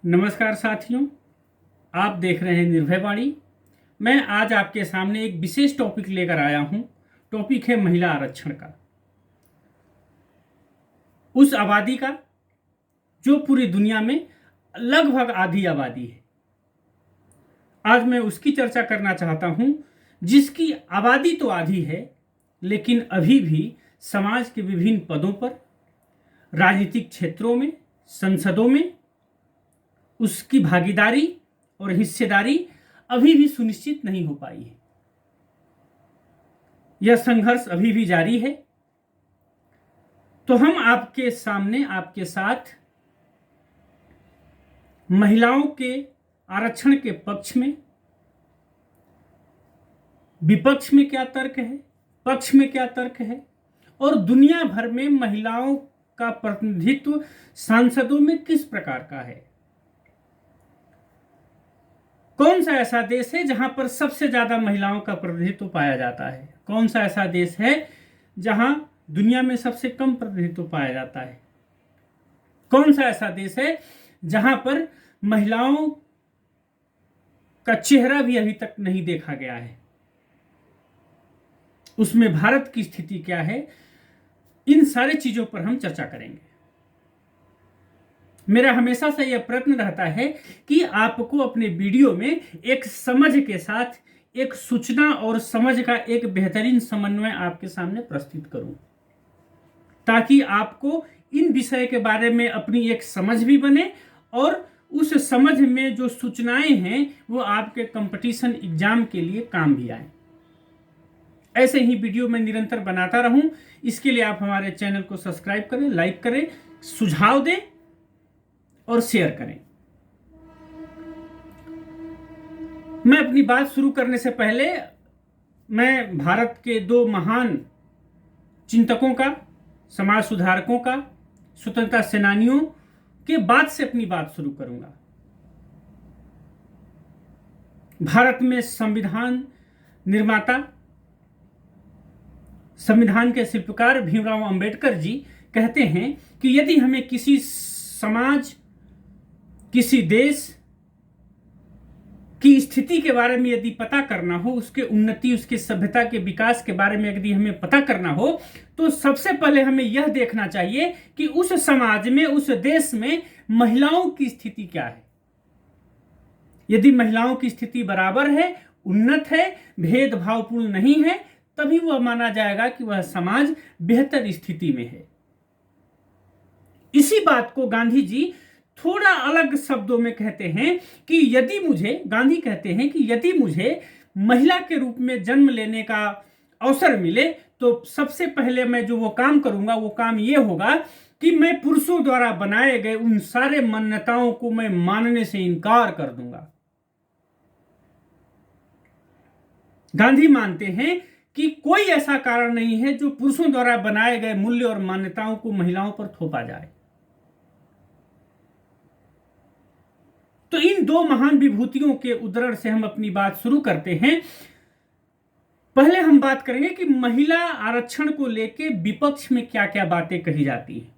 नमस्कार साथियों, आप देख रहे हैं निर्भय वाणी। मैं आज आपके सामने एक विशेष टॉपिक लेकर आया हूं। टॉपिक है महिला आरक्षण का, उस आबादी का जो पूरी दुनिया में लगभग आधी आबादी है। आज मैं उसकी चर्चा करना चाहता हूं जिसकी आबादी तो आधी है, लेकिन अभी भी समाज के विभिन्न पदों पर, राजनीतिक क्षेत्रों में, संसदों में उसकी भागीदारी और हिस्सेदारी अभी भी सुनिश्चित नहीं हो पाई है। यह संघर्ष अभी भी जारी है। तो हम आपके सामने, आपके साथ महिलाओं के आरक्षण के पक्ष में, विपक्ष में क्या तर्क है, पक्ष में क्या तर्क है, और दुनिया भर में महिलाओं का प्रतिनिधित्व सांसदों में किस प्रकार का है। कौन सा ऐसा देश है जहां पर सबसे ज्यादा महिलाओं का प्रतिनिधित्व पाया जाता है? कौन सा ऐसा देश है जहां दुनिया में सबसे कम प्रतिनिधित्व पाया जाता है? कौन सा ऐसा देश है जहां पर महिलाओं का चेहरा भी अभी तक नहीं देखा गया है? उसमें भारत की स्थिति क्या है? इन सारी चीजों पर हम चर्चा करेंगे। मेरा हमेशा से यह प्रयत्न रहता है कि आपको अपने वीडियो में एक समझ के साथ एक सूचना और समझ का एक बेहतरीन समन्वय आपके सामने प्रस्तुत करूं, ताकि आपको इन विषय के बारे में अपनी एक समझ भी बने और उस समझ में जो सूचनाएं हैं वो आपके कंपटीशन एग्जाम के लिए काम भी आए। ऐसे ही वीडियो मैं निरंतर बनाता रहूं, इसके लिए आप हमारे चैनल को सब्सक्राइब करें, लाइक करें, सुझाव दें और शेयर करें। मैं अपनी बात शुरू करने से पहले मैं भारत के दो महान चिंतकों का, समाज सुधारकों का, स्वतंत्रता सेनानियों के बात से अपनी बात शुरू करूंगा। भारत में संविधान निर्माता, संविधान के शिल्पकार भीमराव अंबेडकर जी कहते हैं कि यदि हमें किसी समाज, किसी देश की स्थिति के बारे में यदि पता करना हो, उसके उन्नति, उसके सभ्यता के विकास के बारे में यदि हमें पता करना हो, तो सबसे पहले हमें यह देखना चाहिए कि उस समाज में, उस देश में महिलाओं की स्थिति क्या है। यदि महिलाओं की स्थिति बराबर है, उन्नत है, भेदभावपूर्ण नहीं है, तभी वह माना जाएगा कि वह समाज बेहतर स्थिति में है। इसी बात को गांधी जी थोड़ा अलग शब्दों में कहते हैं कि यदि मुझे, गांधी कहते हैं कि यदि मुझे महिला के रूप में जन्म लेने का अवसर मिले तो सबसे पहले मैं जो वो काम करूंगा, वो काम ये होगा कि मैं पुरुषों द्वारा बनाए गए उन सारे मान्यताओं को मैं मानने से इनकार कर दूंगा। गांधी मानते हैं कि कोई ऐसा कारण नहीं है जो पुरुषों द्वारा बनाए गए मूल्य और मान्यताओं को महिलाओं पर थोपा जाए। तो इन दो महान विभूतियों के उद्धरण से हम अपनी बात शुरू करते हैं। पहले हम बात करेंगे कि महिला आरक्षण को लेकर विपक्ष में क्या क्या बातें कही जाती हैं।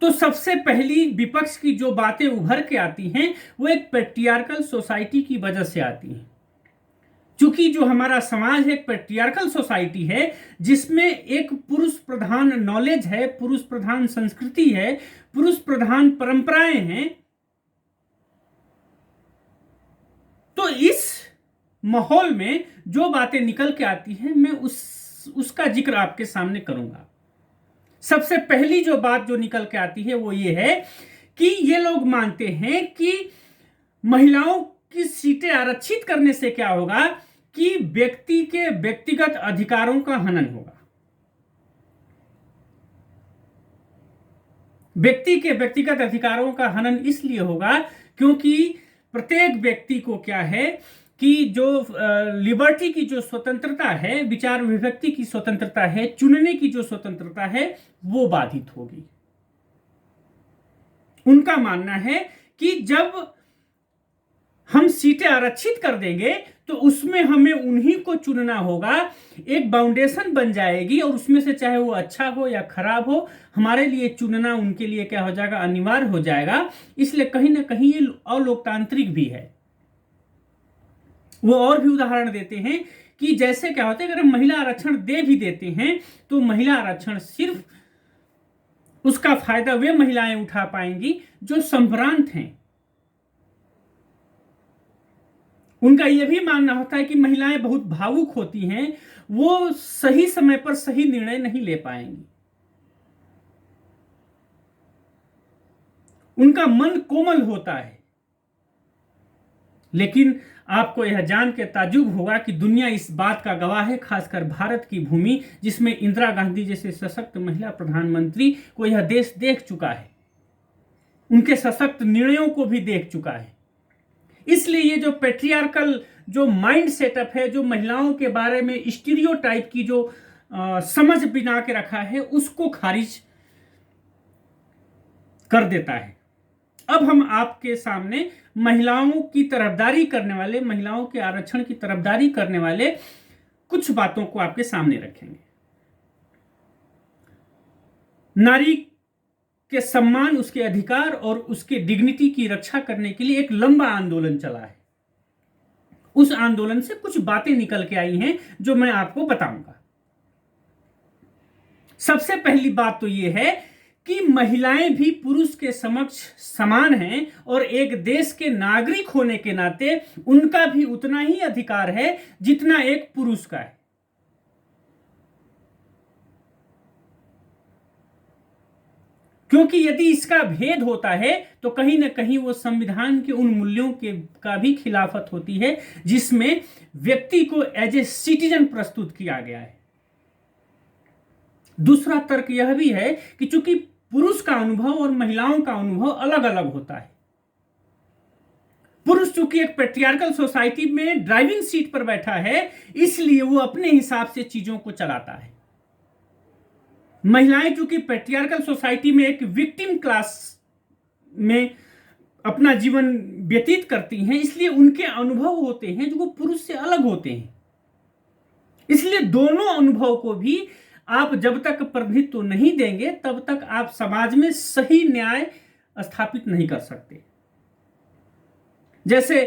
तो सबसे पहली विपक्ष की जो बातें उभर के आती हैं वो एक पैट्रियार्कल सोसाइटी की वजह से आती हैं। क्योंकि जो हमारा समाज है एक पैट्रियार्कल सोसाइटी है, जिसमें एक पुरुष प्रधान नॉलेज है, पुरुष प्रधान संस्कृति है, पुरुष प्रधान परंपराएं हैं। तो इस माहौल में जो बातें निकल के आती हैं मैं उसका जिक्र आपके सामने करूंगा। सबसे पहली जो बात जो निकल के आती है वो ये है कि ये लोग मानते हैं कि महिलाओं की सीटें आरक्षित करने से क्या होगा कि व्यक्ति के व्यक्तिगत अधिकारों का हनन होगा। व्यक्ति के व्यक्तिगत अधिकारों का हनन इसलिए होगा क्योंकि प्रत्येक व्यक्ति को क्या है कि जो लिबर्टी की जो स्वतंत्रता है, विचार अभिव्यक्ति की स्वतंत्रता है, चुनने की जो स्वतंत्रता है, वो बाधित होगी। उनका मानना है कि जब हम सीटें आरक्षित कर देंगे तो उसमें हमें उन्हीं को चुनना होगा। एक बाउंडेशन बन जाएगी और उसमें से चाहे वो अच्छा हो या खराब हो, हमारे लिए चुनना उनके लिए क्या हो जाएगा, अनिवार्य हो जाएगा। इसलिए कहीं ना कहीं ये अलोकतांत्रिक भी है। वो और भी उदाहरण देते हैं कि जैसे क्या होता है, अगर हम महिला आरक्षण दे भी देते हैं तो महिला आरक्षण सिर्फ उसका फायदा वे महिलाएं उठा पाएंगी जो संभ्रांत हैं। उनका यह भी मानना होता है कि महिलाएं बहुत भावुक होती हैं, वो सही समय पर सही निर्णय नहीं ले पाएंगी। उनका मन कोमल होता है। लेकिन आपको यह जान के ताज्जुब होगा कि दुनिया इस बात का गवाह है, खासकर भारत की भूमि, जिसमें इंदिरा गांधी जैसे सशक्त महिला प्रधानमंत्री को यह देश देख चुका है, उनके सशक्त निर्णयों को भी देख चुका है। इसलिए ये जो पेट्रियार्कल जो माइंड सेटअप है, जो महिलाओं के बारे में स्टीरियोटाइप की जो समझ बना के रखा है, उसको खारिज कर देता है। अब हम आपके सामने महिलाओं की तरफदारी करने वाले, महिलाओं के आरक्षण की तरफदारी करने वाले कुछ बातों को आपके सामने रखेंगे। नारी के सम्मान, उसके अधिकार और उसके डिग्निटी की रक्षा करने के लिए एक लंबा आंदोलन चला है। उस आंदोलन से कुछ बातें निकल के आई हैं जो मैं आपको बताऊंगा। सबसे पहली बात तो यह है कि महिलाएं भी पुरुष के समक्ष समान हैं और एक देश के नागरिक होने के नाते उनका भी उतना ही अधिकार है जितना एक पुरुष का है। क्योंकि यदि इसका भेद होता है तो कहीं ना कहीं वो संविधान के उन मूल्यों के का भी खिलाफत होती है जिसमें व्यक्ति को एज ए सिटीजन प्रस्तुत किया गया है। दूसरा तर्क यह भी है कि चूंकि पुरुष का अनुभव और महिलाओं का अनुभव अलग अलग होता है। पुरुष चूंकि एक पेट्रियार्कल सोसाइटी में ड्राइविंग सीट पर बैठा है, इसलिए वो अपने हिसाब से चीजों को चलाता है। महिलाएं चूंकि पेट्रियार्कल सोसाइटी में एक विक्टिम क्लास में अपना जीवन व्यतीत करती हैं, इसलिए उनके अनुभव होते हैं जो वो पुरुष से अलग होते हैं। इसलिए दोनों अनुभव को भी आप जब तक प्रतिनिधित्व नहीं देंगे तब तक आप समाज में सही न्याय स्थापित नहीं कर सकते। जैसे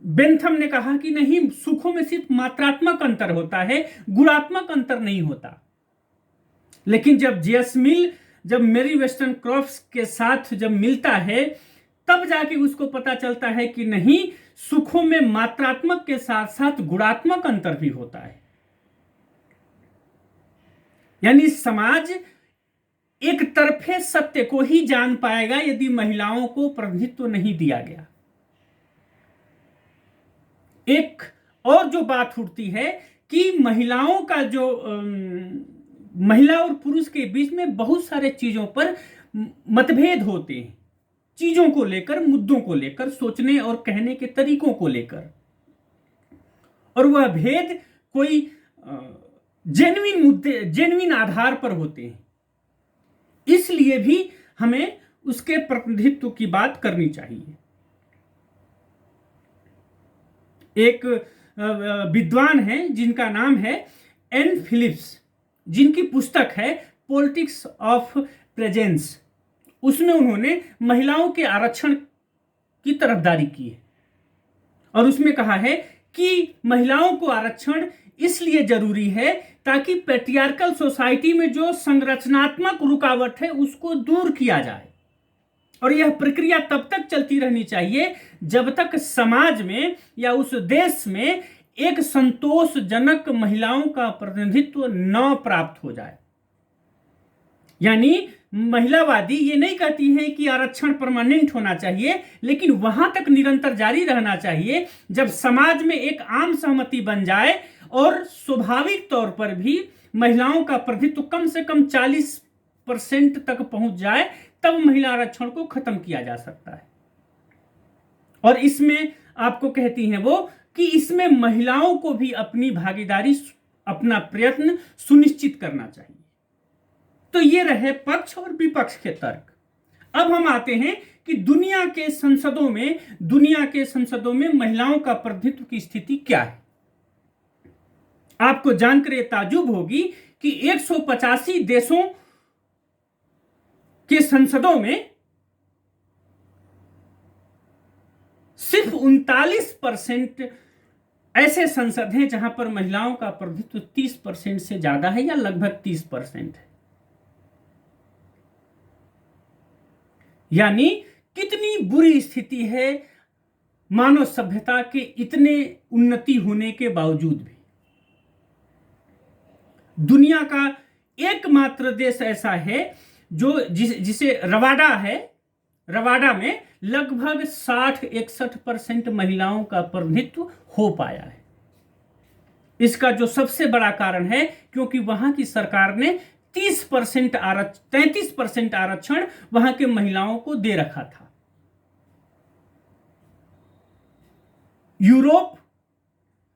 बेंथम ने कहा कि नहीं, सुखों में सिर्फ मात्रात्मक अंतर होता है, गुणात्मक अंतर नहीं होता। लेकिन जब जेएस मिल जब मेरी वेस्टर्न क्रॉफ्ट्स के साथ जब मिलता है तब जाके उसको पता चलता है कि नहीं, सुखों में मात्रात्मक के साथ साथ गुणात्मक अंतर भी होता है। यानी समाज एक तरफे सत्य को ही जान पाएगा यदि महिलाओं को प्रतिनिधित्व नहीं दिया गया। एक और जो बात उठती है कि महिलाओं का जो महिला और पुरुष के बीच में बहुत सारे चीजों पर मतभेद होते हैं, चीजों को लेकर, मुद्दों को लेकर, सोचने और कहने के तरीकों को लेकर, और वह भेद कोई जेन्युइन मुद्दे, जेन्युइन आधार पर होते हैं। इसलिए भी हमें उसके प्रतिनिधित्व की बात करनी चाहिए। एक विद्वान है जिनका नाम है एन फिलिप्स, जिनकी पुस्तक है पॉलिटिक्स ऑफ प्रेजेंस, उसमें उन्होंने महिलाओं के आरक्षण की तरफदारी की है और उसमें कहा है कि महिलाओं को आरक्षण इसलिए जरूरी है ताकि पैट्रियार्कल सोसाइटी में जो संरचनात्मक रुकावट है उसको दूर किया जाए। और यह प्रक्रिया तब तक चलती रहनी चाहिए जब तक समाज में या उस देश में एक संतोषजनक महिलाओं का प्रतिनिधित्व न प्राप्त हो जाए। यानी महिलावादी ये नहीं कहती हैं कि आरक्षण परमानेंट होना चाहिए, लेकिन वहां तक निरंतर जारी रहना चाहिए जब समाज में एक आम सहमति बन जाए और स्वाभाविक तौर पर भी महिलाओं का प्रतिनिधित्व कम से कम 40% तक पहुंच जाए, तब महिला आरक्षण को खत्म किया जा सकता है। और इसमें आपको कहती हैं वो कि इसमें महिलाओं को भी अपनी भागीदारी, अपना प्रयत्न सुनिश्चित करना चाहिए। तो ये रहे पक्ष और विपक्ष के तर्क। अब हम आते हैं कि दुनिया के संसदों में महिलाओं का प्रतिनिधित्व की स्थिति क्या है। आपको जानकर यह ताज्जुब होगी कि 185 देशों के संसदों में सिर्फ 39% ऐसे संसद हैं जहां पर महिलाओं का प्रतिनिधित्व 30% से ज्यादा है या लगभग 30% है। यानी कितनी बुरी स्थिति है मानव सभ्यता के इतने उन्नति होने के बावजूद भी। दुनिया का एकमात्र देश ऐसा है जो जिसे रवाडा में लगभग 60-61% महिलाओं का प्रतिनिधित्व हो पाया है। इसका जो सबसे बड़ा कारण है क्योंकि वहां की सरकार ने 33% आरक्षण वहां के महिलाओं को दे रखा था। यूरोप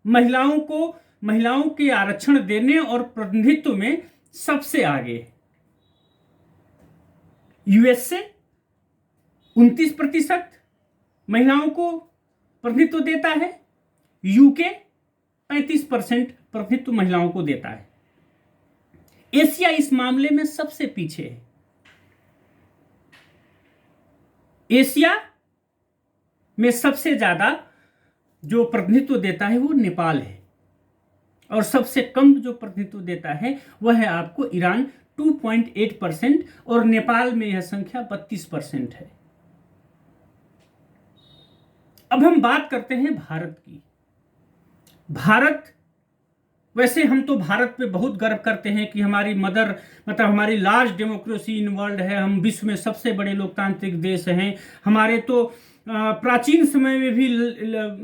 महिलाओं के आरक्षण देने और प्रतिनिधित्व में सबसे आगे है। यूएसए 29% महिलाओं को प्रतिनिधित्व देता है। यूके 35% प्रतिनिधित्व महिलाओं को देता है। एशिया इस मामले में सबसे पीछे है। एशिया में सबसे ज्यादा जो प्रतिनिधित्व देता है वो नेपाल है और सबसे कम जो प्रतिनिधित्व देता है वह है आपको ईरान 2.8% और नेपाल में यह संख्या 32% है। अब हम बात करते हैं भारत की। भारत, वैसे हम तो भारत पे बहुत गर्व करते हैं कि हमारी हमारी लार्ज डेमोक्रेसी इन वर्ल्ड है। हम विश्व में सबसे बड़े लोकतांत्रिक देश हैं। हमारे तो प्राचीन समय में भी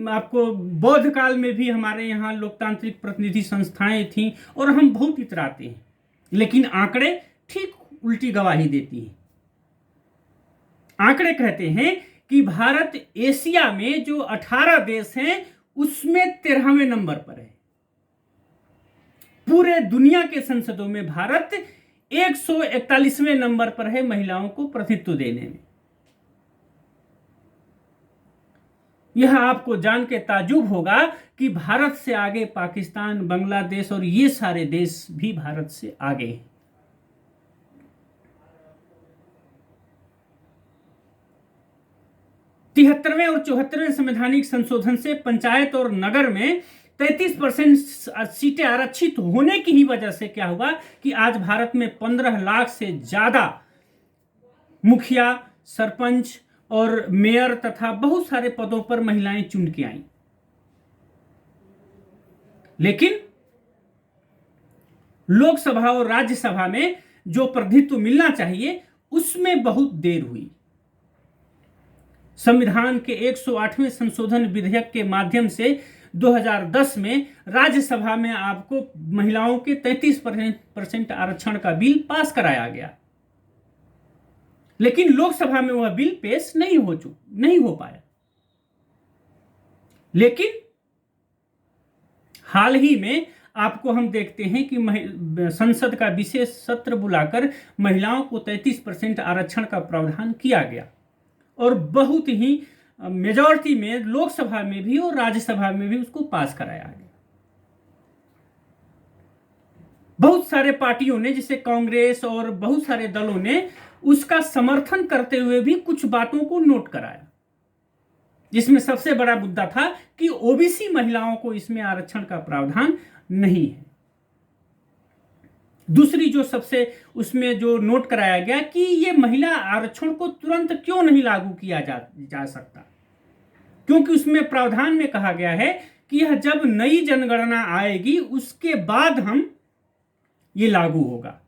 आपको बौद्ध काल में भी हमारे यहाँ लोकतांत्रिक प्रतिनिधि संस्थाएं थीं और हम बहुत इतराते हैं, लेकिन आंकड़े ठीक उल्टी गवाही देती हैं। आंकड़े कहते हैं कि भारत एशिया में जो 18 देश हैं उसमें 13वें नंबर पर है। पूरे दुनिया के संसदों में भारत 141वें नंबर पर है महिलाओं को प्रतिनिधित्व देने में। यह आपको जान के ताज्जुब होगा कि भारत से आगे पाकिस्तान, बांग्लादेश और ये सारे देश भी भारत से आगे हैं। तिहत्तरवें और 74वें संवैधानिक संशोधन से पंचायत और नगर में 33% सीटें आरक्षित होने की ही वजह से क्या हुआ कि आज भारत में 15 लाख से ज्यादा मुखिया, सरपंच और मेयर तथा बहुत सारे पदों पर महिलाएं चुन के आई। लेकिन लोकसभा और राज्यसभा में जो प्रतिनिधित्व मिलना चाहिए उसमें बहुत देर हुई। संविधान के 108वें संशोधन विधेयक के माध्यम से 2010 में राज्यसभा में आपको महिलाओं के 33% आरक्षण का बिल पास कराया गया, लेकिन लोकसभा में वह बिल पेश नहीं हो पाया। लेकिन हाल ही में आपको हम देखते हैं कि संसद का विशेष सत्र बुलाकर महिलाओं को 33% आरक्षण का प्रावधान किया गया और बहुत ही मेजॉरिटी में लोकसभा में भी और राज्यसभा में भी उसको पास कराया गया। बहुत सारे पार्टियों ने, जैसे कांग्रेस और बहुत सारे दलों ने उसका समर्थन करते हुए भी कुछ बातों को नोट कराया, जिसमें सबसे बड़ा मुद्दा था कि ओबीसी महिलाओं को इसमें आरक्षण का प्रावधान नहीं है। दूसरी जो सबसे उसमें जो नोट कराया गया कि ये महिला आरक्षण को तुरंत क्यों नहीं लागू किया जा सकता, क्योंकि उसमें प्रावधान में कहा गया है कि यह जब नई जनगणना आएगी उसके बाद हम ये लागू होगा।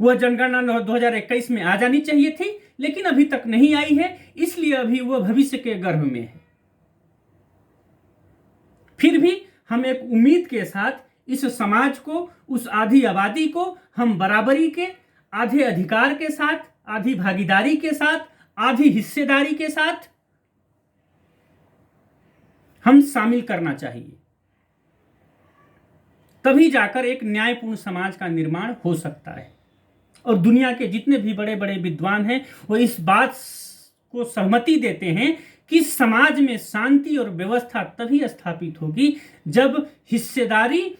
वह जनगणना 2021 में आ जानी चाहिए थी, लेकिन अभी तक नहीं आई है, इसलिए अभी वह भविष्य के गर्भ में है। फिर भी हम एक उम्मीद के साथ इस समाज को, उस आधी आबादी को हम बराबरी के, आधे अधिकार के साथ, आधी भागीदारी के साथ, आधी हिस्सेदारी के साथ हम शामिल करना चाहिए। तभी जाकर एक न्यायपूर्ण समाज का निर्माण हो सकता है। और दुनिया के जितने भी बड़े बड़े विद्वान हैं वो इस बात को सहमति देते हैं कि समाज में शांति और व्यवस्था तभी स्थापित होगी जब हिस्सेदारी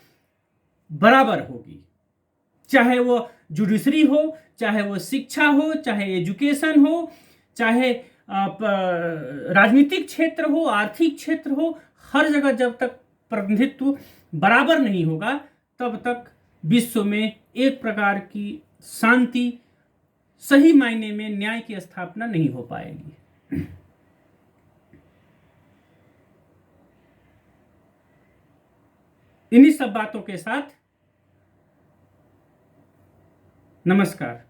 बराबर होगी, चाहे वो जुडिशरी हो, चाहे वो शिक्षा हो, चाहे एजुकेशन हो, चाहे राजनीतिक क्षेत्र हो, आर्थिक क्षेत्र हो, हर जगह जब तक प्रतिनिधित्व बराबर नहीं होगा तब तक विश्व में एक प्रकार की शांति, सही मायने में न्याय की स्थापना नहीं हो पाएगी। इन्हीं सब बातों के साथ नमस्कार।